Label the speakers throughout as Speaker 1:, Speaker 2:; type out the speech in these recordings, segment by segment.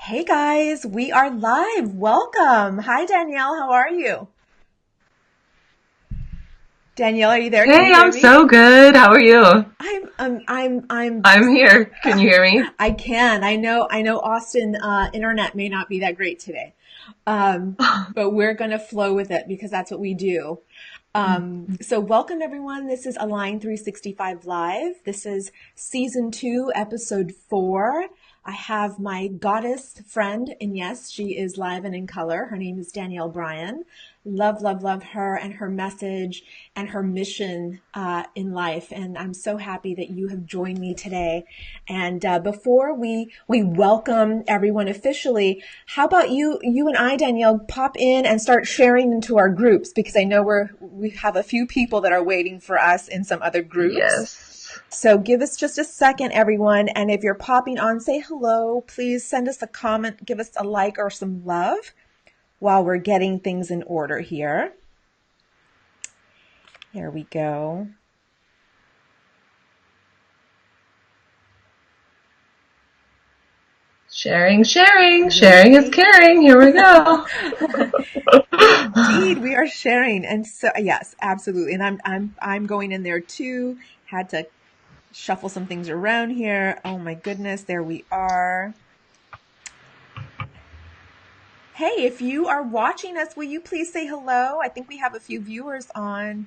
Speaker 1: Hey guys, we are live. Welcome. Hi Danielle, how are you? Danielle, are you there? Can you
Speaker 2: Hey,
Speaker 1: hear
Speaker 2: I'm
Speaker 1: me?
Speaker 2: so good. How are you?
Speaker 1: I'm
Speaker 2: I'm here. Can you hear me?
Speaker 1: I can. I know Austin internet may not be that great today. But we're gonna flow with it because that's what we do. So welcome everyone. This is Align365 Live. This is season 2, episode 4. I have my goddess friend, and yes, she is live and in color. Her name is Danielle Bryan. Love, love, love her and her message and her mission in life. And I'm so happy that you have joined me today. And before we welcome everyone officially, how about you and I, Danielle, pop in and start sharing into our groups because I know we have a few people that are waiting for us in some other groups.
Speaker 2: Yes.
Speaker 1: So give us just a second, everyone. And if you're popping on, say hello. Please send us a comment, give us a like or some love while we're getting things in order here. Here we go.
Speaker 2: Sharing, sharing, sharing is
Speaker 1: Yay.
Speaker 2: caring. Here we go.
Speaker 1: Indeed, we are sharing. And so yes, absolutely. And I'm going in there too. Had to shuffle some things around here. Oh my goodness, there we are. Hey, if you are watching us, will you please say hello? I think we have a few viewers on.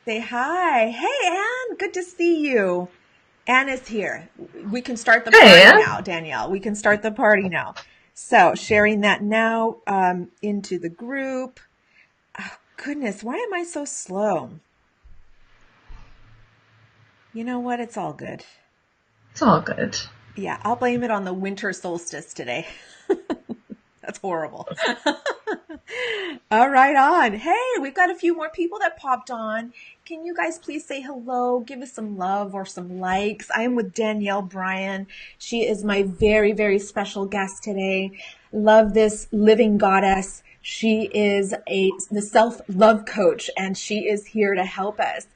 Speaker 1: Say hi. Hey, Anne, good to see you. Anne is here. We can start the
Speaker 2: Hey,
Speaker 1: party
Speaker 2: Ann.
Speaker 1: now, Danielle. We can start the party now. So, sharing that now into the group. Oh, goodness, why am I so slow? You know what? It's all good.
Speaker 2: It's all good.
Speaker 1: Yeah, I'll blame it on the winter solstice today. That's horrible. All right, on. Hey, we've got a few more people that popped on. Can you guys please say hello? Give us some love or some likes. I am with Danielle Bryan. She is my very, very special guest today. Love this living goddess. She is the self-love coach, and she is here to help us.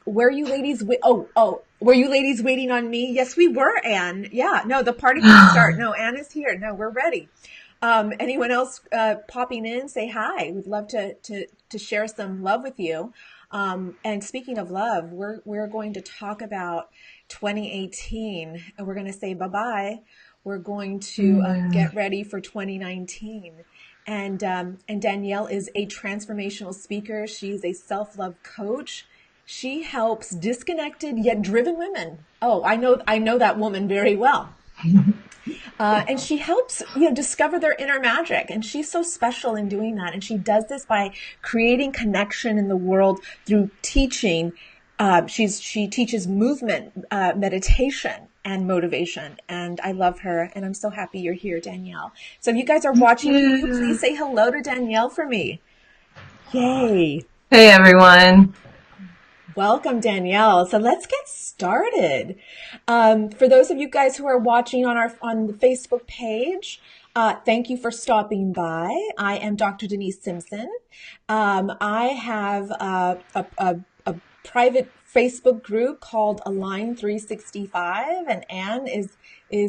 Speaker 1: Were you ladies? Were you ladies waiting on me? Yes, we were, Anne. Yeah, no, the party can start. No, Anne is here. No, we're ready. Anyone else popping in, say hi. We'd love to share some love with you. And speaking of love, we're going to talk about 2018, and we're going to say bye-bye. We're going to
Speaker 2: Yeah.
Speaker 1: get ready for 2019. And Danielle is a transformational speaker. She's a self-love coach. She helps disconnected yet driven women. Oh, I know that woman very well. And she helps, discover their inner magic. And she's so special in doing that. And she does this by creating connection in the world through teaching. She teaches movement, meditation, and motivation. And I love her. And I'm so happy you're here, Danielle. So if you guys are watching, can you
Speaker 2: Yeah.
Speaker 1: please say hello to Danielle for me? Yay.
Speaker 2: Hey, everyone.
Speaker 1: Welcome, Danielle. So let's get started. For those of you guys who are watching on the Facebook page, thank you for stopping by. I am Dr. Denise Simpson. I have a private Facebook group called Align365, and Anne is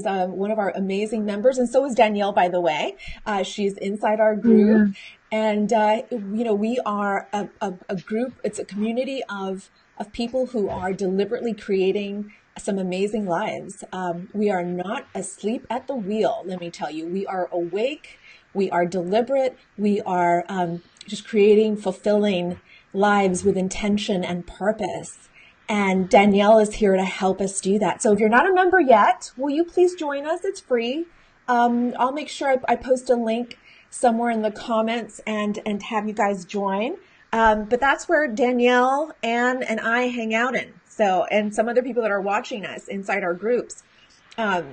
Speaker 1: one of our amazing members, and so is Danielle, by the way. She's inside our group.
Speaker 2: Yeah.
Speaker 1: And, we are a group, it's a community of people who are deliberately creating some amazing lives. We are not asleep at the wheel, let me tell you. We are awake, we are deliberate, we are just creating fulfilling lives with intention and purpose. And Danielle is here to help us do that. So if you're not a member yet, will you please join us? It's free. I'll make sure I post a link somewhere in the comments and have you guys join. But that's where Danielle, Anne, and I hang out in. So, and some other people that are watching us inside our groups.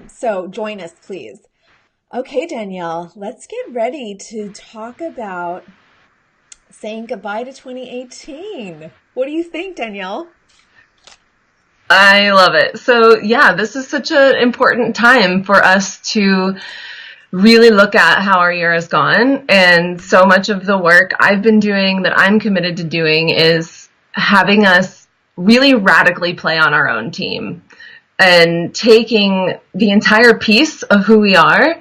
Speaker 1: So join us, please. Okay, Danielle, let's get ready to talk about saying goodbye to 2018. What do you think, Danielle?
Speaker 2: I love it. So, yeah, this is such an important time for us to really look at how our year has gone. And so much of the work I've been doing that I'm committed to doing is having us really radically play on our own team and taking the entire piece of who we are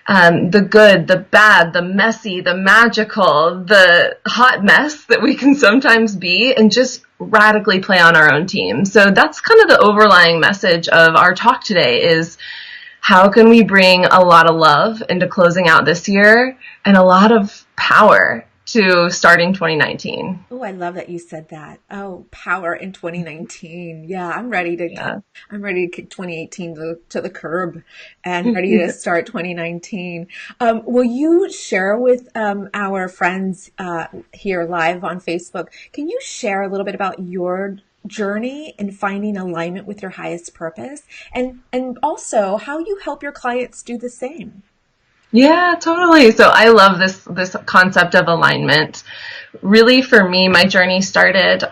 Speaker 2: the good, the bad, the messy, the magical, the hot mess that we can sometimes be, and just radically play on our own team. So that's kind of the overlying message of our talk today is how can we bring a lot of love into closing out this year and a lot of power to starting 2019.
Speaker 1: Oh, I love that you said that. Oh, power in 2019. Yeah, I'm ready to
Speaker 2: Yeah.
Speaker 1: I'm ready to kick 2018 to the curb and ready to start 2019. Will you share with our friends here live on Facebook? Can you share a little bit about your journey in finding alignment with your highest purpose, and also how you help your clients do the same?
Speaker 2: Yeah, totally. So I love this concept of alignment. Really, for me, my journey started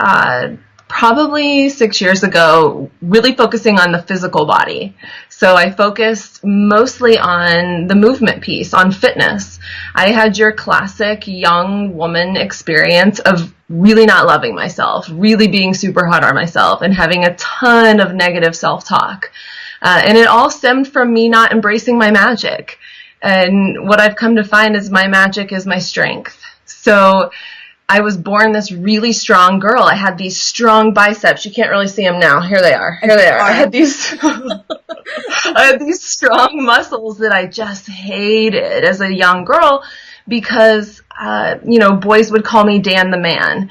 Speaker 2: probably 6 years ago, really focusing on the physical body. So I focused mostly on the movement piece, on fitness. I had your classic young woman experience of really not loving myself, really being super hard on myself, and having a ton of negative self-talk. And it all stemmed from me not embracing my magic. And what I've come to find is my magic is my strength. So I was born this really strong girl. I had these strong biceps. You can't really see them now. Here they are. Here they are. I had these I had these strong muscles that I just hated as a young girl because boys would call me Dan the Man.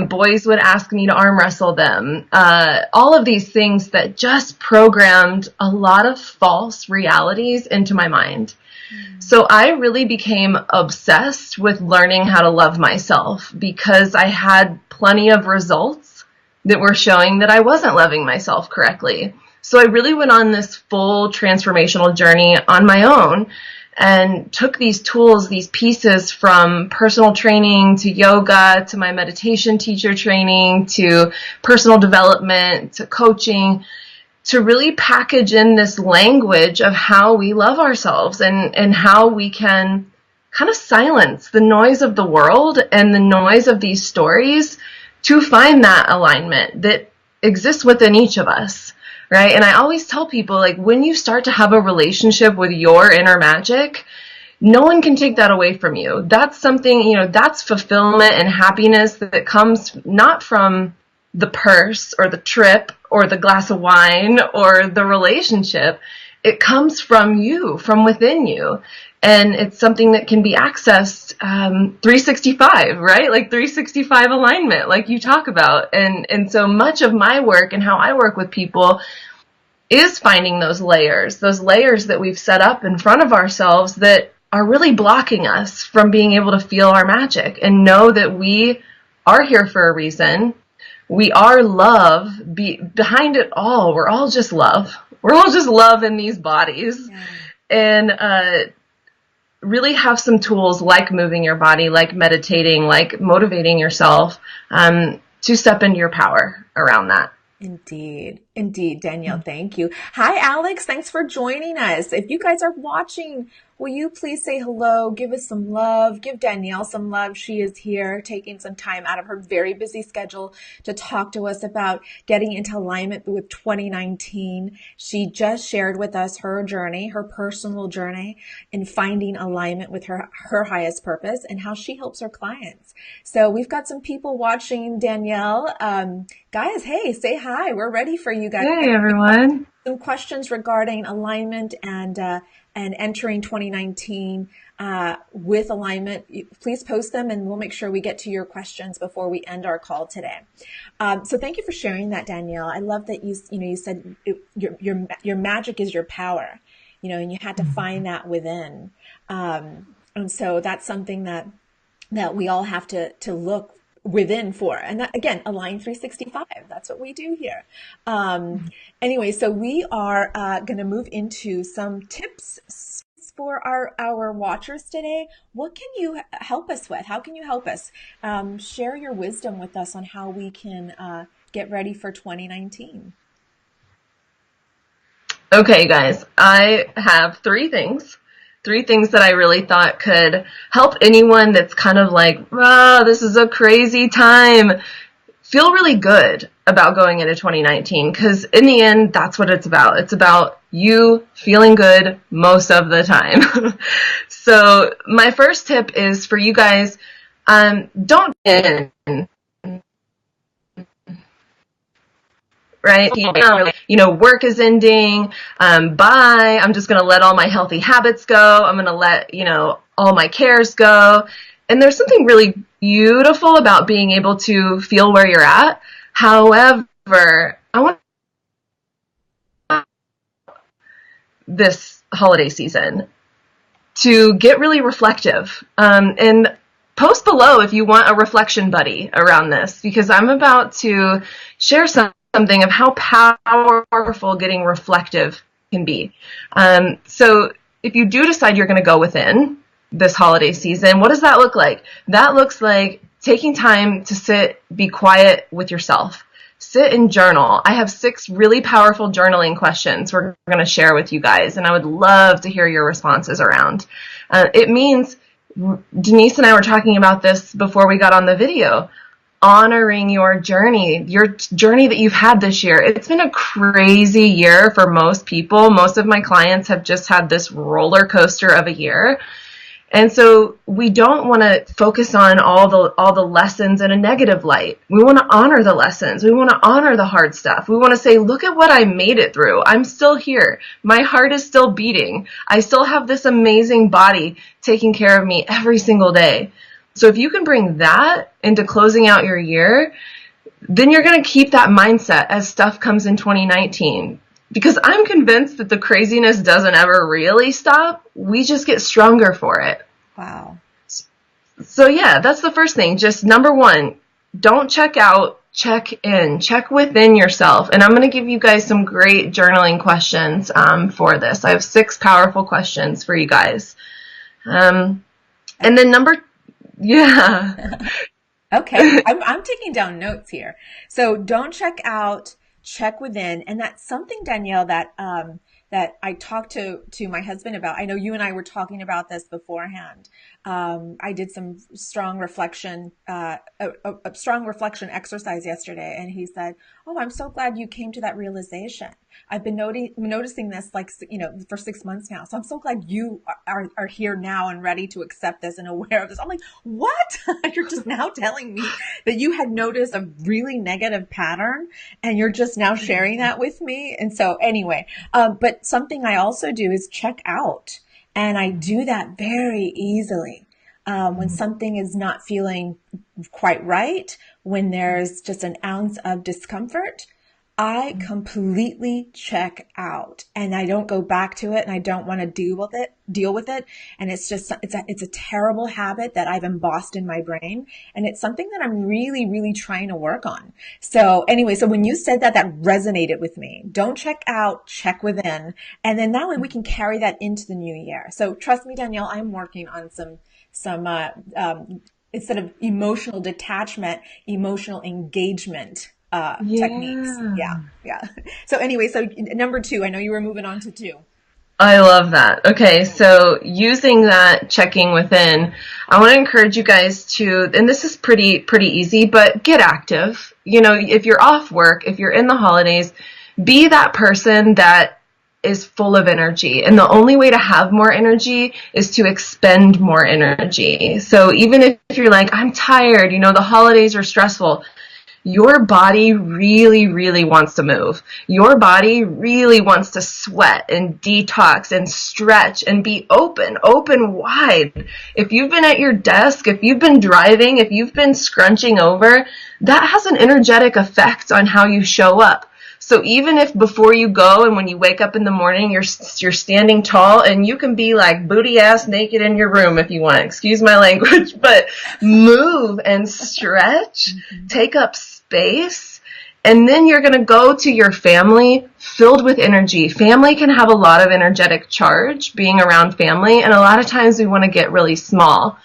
Speaker 2: Boys would ask me to arm wrestle them. All of these things that just programmed a lot of false realities into my mind. So I really became obsessed with learning how to love myself because I had plenty of results that were showing that I wasn't loving myself correctly. So I really went on this full transformational journey on my own and took these tools, these pieces from personal training to yoga to my meditation teacher training to personal development to coaching, to really package in this language of how we love ourselves and how we can kind of silence the noise of the world and the noise of these stories to find that alignment that exists within each of us, right? And I always tell people, like, when you start to have a relationship with your inner magic, no one can take that away from you. That's something, that's fulfillment and happiness that comes not from the purse or the trip or the glass of wine or the relationship. It comes from you, from within you. And it's something that can be accessed 365, right? Like 365 alignment, like you talk about. And so much of my work and how I work with people is finding those layers that we've set up in front of ourselves that are really blocking us from being able to feel our magic and know that we are here for a reason. We are love. Behind it all, we're all just love. We're all just love in these bodies. Yeah. And really have some tools like moving your body, like meditating, like motivating yourself to step into your power around that.
Speaker 1: Indeed. Indeed, Danielle, thank you. Hi, Alex. Thanks for joining us. If you guys are watching, will you please say hello, give us some love, give Danielle some love. She is here taking some time out of her very busy schedule to talk to us about getting into alignment with 2019. She just shared with us her journey, her personal journey in finding alignment with her highest purpose and how she helps her clients. So we've got some people watching Danielle. Guys, hey, say hi. We're ready for you guys.
Speaker 2: Hey, everyone.
Speaker 1: Some questions regarding alignment and entering 2019 with alignment. Please post them and we'll make sure we get to your questions before we end our call today. So thank you for sharing that, Danielle. I love that you said your magic is your power, and you had to find that within. And so that's something that we all have to look within for. And that, again, Align365. That's what we do here. Anyway, so we are going to move into some tips for our watchers today. What can you help us with? How can you help us? Share your wisdom with us on how we can get ready for 2019.
Speaker 2: Okay, guys, I have three things that I really thought could help anyone that's kind of like, wow, this is a crazy time, feel really good about going into 2019, because in the end, that's what it's about. It's about you feeling good most of the time. So my first tip is for you guys, don't in, right? Work is ending. Bye. I'm just going to let all my healthy habits go. I'm going to let, all my cares go. And there's something really beautiful about being able to feel where you're at. However, I want this holiday season to get really reflective. And post below if you want a reflection buddy around this, because I'm about to share something of how powerful getting reflective can be. So if you do decide you're going to go within this holiday season, what does that look like? That looks like taking time to sit, be quiet with yourself. Sit and journal. I have 6 really powerful journaling questions we're going to share with you guys, and I would love to hear your responses around. It means, Denise and I were talking about this before we got on the video, honoring your journey that you've had this year. It's been a crazy year for most people. Most of my clients have just had this roller coaster of a year. And so we don't want to focus on all the lessons in a negative light. We want to honor the lessons. We want to honor the hard stuff. We want to say, look at what I made it through. I'm still here. My heart is still beating. I still have this amazing body taking care of me every single day. So if you can bring that into closing out your year, then you're going to keep that mindset as stuff comes in 2019. Because I'm convinced that the craziness doesn't ever really stop. We just get stronger for it.
Speaker 1: Wow.
Speaker 2: So yeah, that's the first thing. Just number 1, don't check out, check in, check within yourself. And I'm going to give you guys some great journaling questions for this. I have 6 powerful questions for you guys. And then yeah.
Speaker 1: Okay, I'm taking down notes here. So don't check out, check within, and that's something, Danielle, that I talked to my husband about. I know you and I were talking about this beforehand. I did some strong reflection, a strong reflection exercise yesterday, and he said, "Oh, I'm so glad you came to that realization. I've been noticing this for 6 months now. So I'm so glad you are here now and ready to accept this and aware of this." I'm like, "What? You're just now telling me that you had noticed a really negative pattern and you're just now sharing that with me?" And so anyway, but something I also do is check out. And I do that very easily. When something is not feeling quite right, when there's just an ounce of discomfort, I completely check out and I don't go back to it, and I don't want to deal with it. And it's a terrible habit that I've embossed in my brain. And it's something that I'm really, really trying to work on. So anyway, so when you said that, that resonated with me. Don't check out, check within. And then that way we can carry that into the new year. So trust me, Danielle, I'm working on some instead of emotional detachment, emotional engagement techniques. Yeah. So anyway, so number 2, I know you were moving on to 2.
Speaker 2: I love that. Okay, so using that checking within, I want to encourage you guys to, and this is pretty easy, but get active. If you're off work, if you're in the holidays, be that person that is full of energy. And the only way to have more energy is to expend more energy. So even if you're like, I'm tired, the holidays are stressful, your body really, really wants to move. Your body really wants to sweat and detox and stretch and be open wide. If you've been at your desk, if you've been driving, if you've been scrunching over, that has an energetic effect on how you show up. So even if before you go and when you wake up in the morning, you're standing tall, and you can be like booty ass naked in your room if you want, excuse my language, but move and stretch, take up space, and then you're going to go to your family filled with energy. Family can have a lot of energetic charge being around family, and a lot of times we want to get really small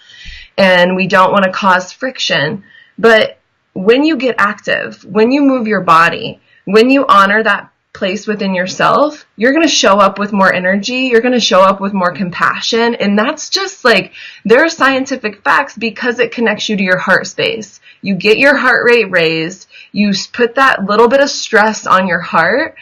Speaker 2: and we don't want to cause friction. But when you get active, when you move your body, when you honor that place within yourself, you're going to show up with more energy. You're going to show up with more compassion. And that's just like, there are scientific facts because it connects you to your heart space. You get your heart rate raised. You put that little bit of stress on your heart,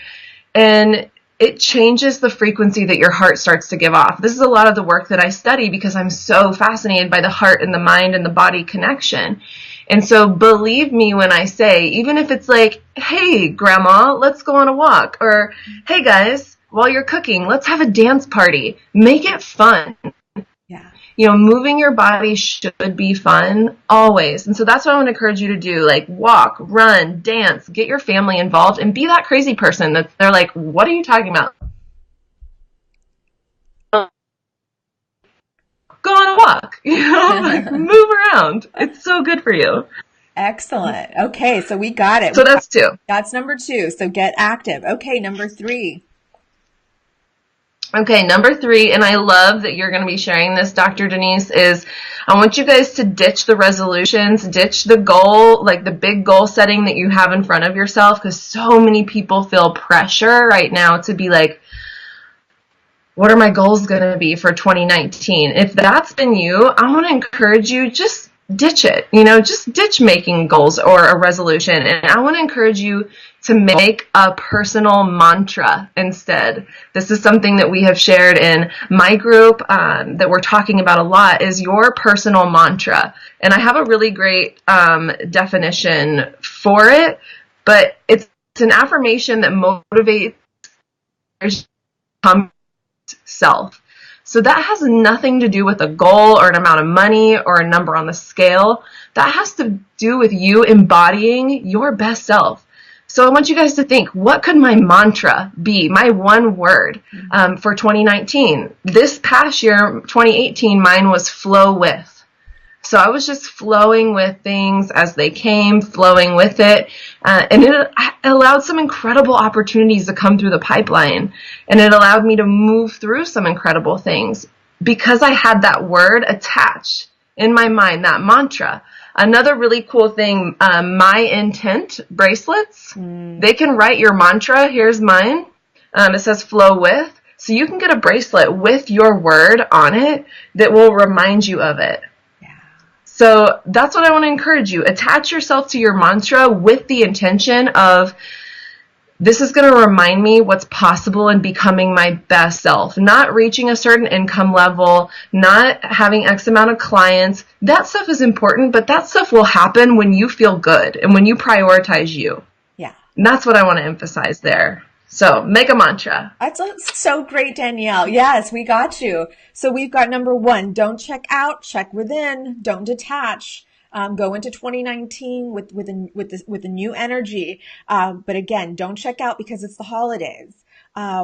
Speaker 2: and it changes the frequency that your heart starts to give off. This is a lot of the work that I study because I'm so fascinated by the heart and the mind and the body connection. And so believe me when I say, even if it's like, hey, grandma, let's go on a walk. Or, hey, guys, while you're cooking, let's have a dance party. Make it fun.
Speaker 1: Yeah.
Speaker 2: You know, moving your body should be fun always. And so that's what I want to encourage you to do. Like, walk, run, dance, get your family involved, and be that crazy person that they're like, what are you talking about? Go on a walk, you know, like move around. It's so good for you.
Speaker 1: Excellent. Okay, so we got it.
Speaker 2: So that's 2.
Speaker 1: That's number 2. So get active. Okay, number 3.
Speaker 2: Okay, number 3, and I love that you're going to be sharing this, Dr. Denise, is I want you guys to ditch the resolutions, ditch the goal, like the big goal setting that you have in front of yourself, because so many people feel pressure right now to be like, what are my goals going to be for 2019? If that's been you, I want to encourage you, just ditch it. You know, just ditch making goals or a resolution. And I want to encourage you to make a personal mantra instead. This is something that we have shared in my group that we're talking about a lot, is your personal mantra. And I have a really great definition for it, but it's an affirmation that motivates self. So that has nothing to do with a goal or an amount of money or a number on the scale. That has to do with you embodying your best self. So I want you guys to think, what could my mantra be, my one word for 2019? This past year, 2018, mine was flow with. So I was just flowing with things as they came, flowing with it. And it allowed some incredible opportunities to come through the pipeline. And it allowed me to move through some incredible things because I had that word attached in my mind, that mantra. Another really cool thing, my intent bracelets, they can write your mantra. Here's mine. It says flow with. So you can get a bracelet with your word on it that will remind you of it. So that's what I want to encourage you. Attach yourself to your mantra with the intention of, this is going to remind me what's possible in becoming my best self, not reaching a certain income level, not having X amount of clients. That stuff is important, but that stuff will happen when you feel good and when you prioritize you.
Speaker 1: Yeah.
Speaker 2: And that's what I want to emphasize there. So make a mantra.
Speaker 1: That's so great, Danielle. Yes, we got you. So we've got number 1, don't check out, check within, don't detach. Go into 2019 with a new energy. But again, don't check out because it's the holidays.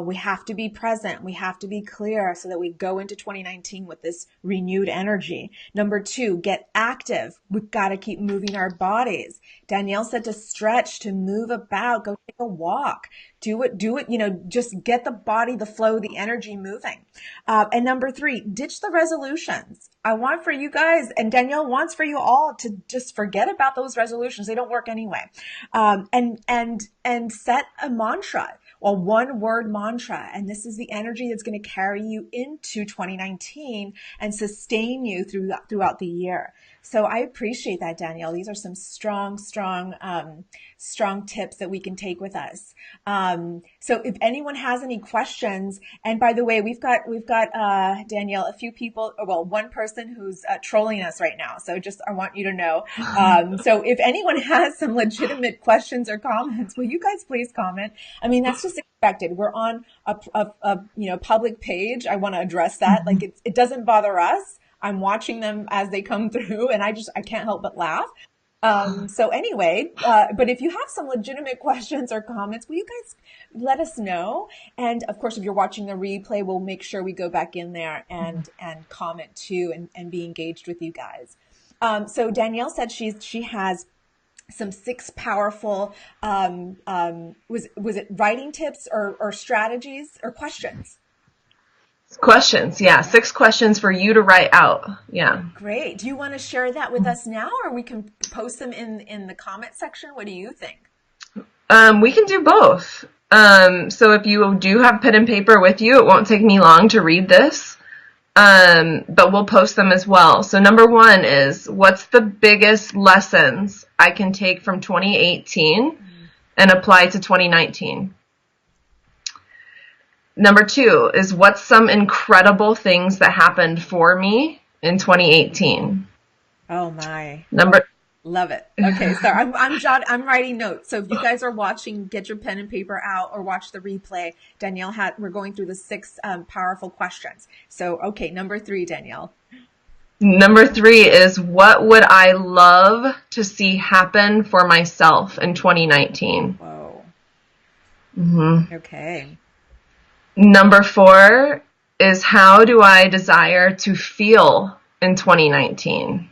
Speaker 1: We have to be present. We have to be clear so that we go into 2019 with this renewed energy. Number 2, get active. We've got to keep moving our bodies. Danielle said to stretch, to move about, go take a walk. Do it, just get the body, the flow, the energy moving. And number 3, ditch the resolutions. I want for you guys, and Danielle wants for you all to just forget about those resolutions. They don't work anyway. And set a mantra. Well, one word mantra. And this is the energy that's going to carry you into 2019 and sustain you throughout the year. So I appreciate that, Danielle. These are some strong tips that we can take with us. So if anyone has any questions, and by the way, we've got Danielle, a few people, well, one person who's trolling us right now. So just, I want you to know. So if anyone has some legitimate questions or comments, will you guys please comment? I mean, that's just expected. We're on a public page. I want to address that. Like it doesn't bother us. I'm watching them as they come through, and I can't help but laugh. So anyway, but if you have some legitimate questions or comments, will you guys let us know? And of course, if you're watching the replay, we'll make sure we go back in there and comment too, and be engaged with you guys. So Danielle said she has some 6 powerful, was it writing tips or strategies or questions?
Speaker 2: Questions, yeah. 6 questions for you to write out. Yeah.
Speaker 1: Great. Do you want to share that with us now, or we can post them in the comment section? What do you think?
Speaker 2: We can do both. So if you do have pen and paper with you, it won't take me long to read this. But we'll post them as well. So number 1 is, what's the biggest lessons I can take from 2018 and apply to 2019? Number 2 is, what's some incredible things that happened for me in 2018?
Speaker 1: Oh my.
Speaker 2: Number
Speaker 1: Love it. Okay, so I'm writing notes. So if you guys are watching, get your pen and paper out or watch the replay. We're going through the 6 powerful questions. So okay, number 3, Danielle.
Speaker 2: Number 3 is, what would I love to see happen for myself in 2019?
Speaker 1: Whoa.
Speaker 2: Mm-hmm.
Speaker 1: Okay.
Speaker 2: Number 4 is, how do I desire to feel in 2019?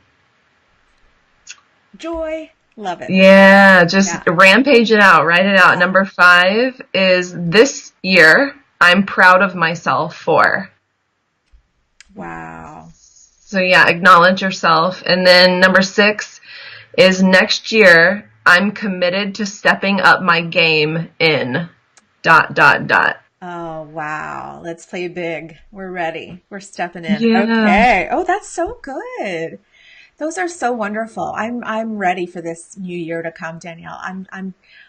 Speaker 1: Joy. Love it.
Speaker 2: Yeah, just rampage it out, write it out. Number 5 is, this year I'm proud of myself for.
Speaker 1: Wow.
Speaker 2: So yeah, acknowledge yourself. And then number 6 is, next year I'm committed to stepping up my game in ...
Speaker 1: Oh, wow. Let's play big. We're ready. We're stepping in.
Speaker 2: Yeah.
Speaker 1: Okay. Oh, that's so good. Those are so wonderful. I'm ready for this new year to come, Danielle.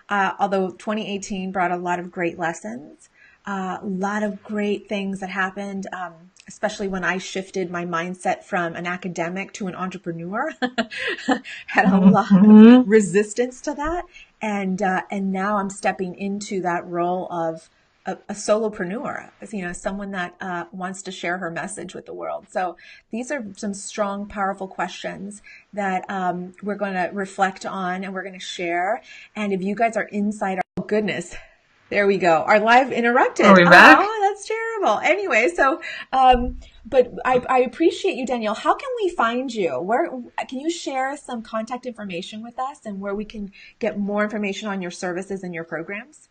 Speaker 1: Although 2018 brought a lot of great lessons, a lot of great things that happened, especially when I shifted my mindset from an academic to an entrepreneur. Had a lot of resistance to that, and now I'm stepping into that role of a solopreneur, someone that wants to share her message with the world. So these are some strong, powerful questions that we're going to reflect on and we're going to share. And if you guys are inside our, oh goodness, there we go. Our live interrupted.
Speaker 2: Are we back?
Speaker 1: Oh, that's terrible. Anyway, so, but I appreciate you, Danielle. How can we find you? Where can you share some contact information with us and where we can get more information on your services and your programs?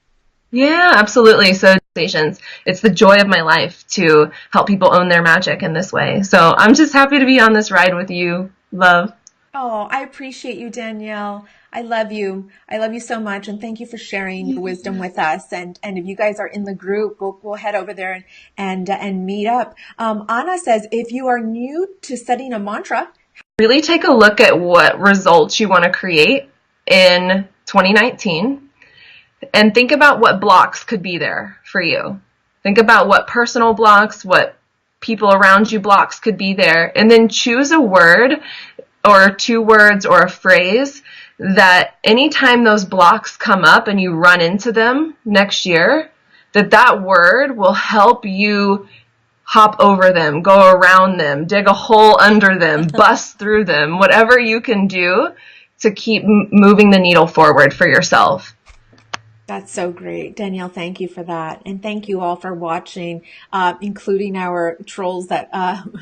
Speaker 2: Yeah, absolutely. So it's the joy of my life to help people own their magic in this way. So I'm just happy to be on this ride with you, love.
Speaker 1: Oh, I appreciate you, Danielle. I love you. I love you so much. And thank you for sharing your wisdom with us. And if you guys are in the group, we'll head over there and meet up. Anna says, if you are new to studying a mantra,
Speaker 2: really take a look at what results you want to create in 2019. And think about what blocks could be there for you. Think about what personal blocks, what people around you blocks could be there. And then choose a word or 2 words or a phrase that anytime those blocks come up and you run into them next year, that word will help you hop over them, go around them, dig a hole under them, bust through them, whatever you can do to keep moving the needle forward for yourself.
Speaker 1: That's so great. Danielle, thank you for that. And thank you all for watching, including our trolls that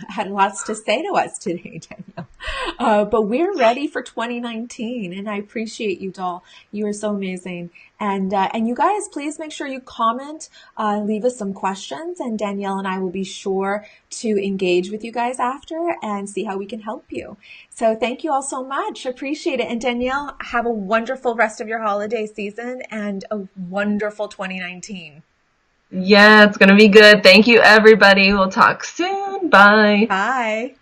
Speaker 1: had lots to say to us today, Danielle. But we're ready for 2019, and I appreciate you, doll. You are so amazing. And you guys, please make sure you comment, leave us some questions, and Danielle and I will be sure to engage with you guys after and see how we can help you. So thank you all so much. Appreciate it. And Danielle, have a wonderful rest of your holiday season and a wonderful 2019.
Speaker 2: Yeah, it's going to be good. Thank you, everybody. We'll talk soon. Bye.
Speaker 1: Bye.